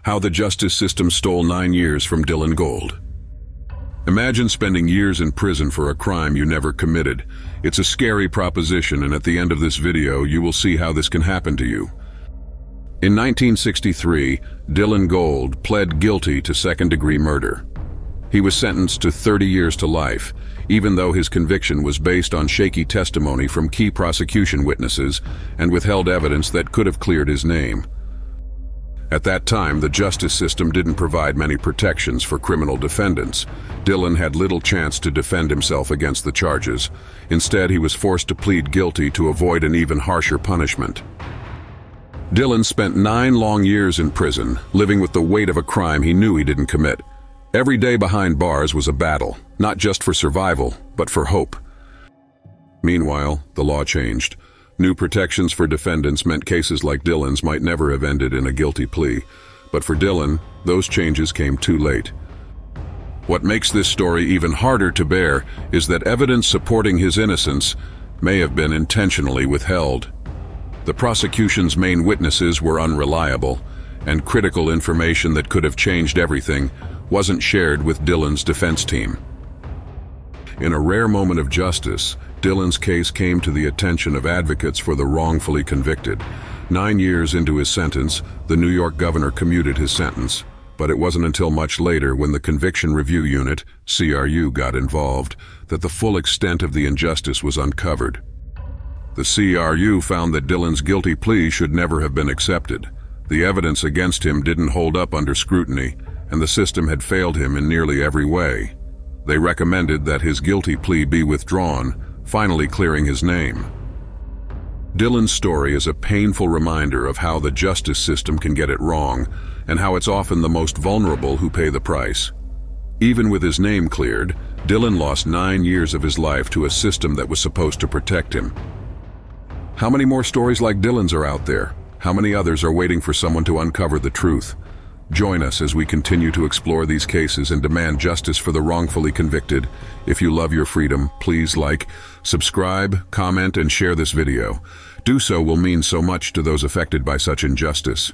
How the justice system stole 9 years from Dylan Gold. Imagine spending years in prison for a crime you never committed. It's a scary proposition, and at the end of this video, you will see how this can happen to you. In 1963, Dylan Gold pled guilty to second-degree murder. He was sentenced to 30 years to life, even though his conviction was based on shaky testimony from key prosecution witnesses and withheld evidence that could have cleared his name. At that time, the justice system didn't provide many protections for criminal defendants. Dylan had little chance to defend himself against the charges. Instead, he was forced to plead guilty to avoid an even harsher punishment. Dylan spent 9 long years in prison, living with the weight of a crime he knew he didn't commit. Every day behind bars was a battle, not just for survival, but for hope. Meanwhile, the law changed. New protections for defendants meant cases like Dylan's might never have ended in a guilty plea. But for Dylan, those changes came too late. What makes this story even harder to bear is that evidence supporting his innocence may have been intentionally withheld. The prosecution's main witnesses were unreliable, and critical information that could have changed everything wasn't shared with Dylan's defense team. In a rare moment of justice, Dylan's case came to the attention of advocates for the wrongfully convicted. 9 years into his sentence, the New York governor commuted his sentence. But it wasn't until much later, when the Conviction Review Unit, CRU, got involved, that the full extent of the injustice was uncovered. The CRU found that Dylan's guilty plea should never have been accepted. The evidence against him didn't hold up under scrutiny, and the system had failed him in nearly every way. They recommended that his guilty plea be withdrawn, finally clearing his name. Dylan's story is a painful reminder of how the justice system can get it wrong, and how it's often the most vulnerable who pay the price. Even with his name cleared, Dylan lost 9 years of his life to a system that was supposed to protect him. How many more stories like Dylan's are out there? How many others are waiting for someone to uncover the truth? Join us as we continue to explore these cases and demand justice for the wrongfully convicted. If you love your freedom, please like, subscribe, comment, and share this video. Do so will mean so much to those affected by such injustice.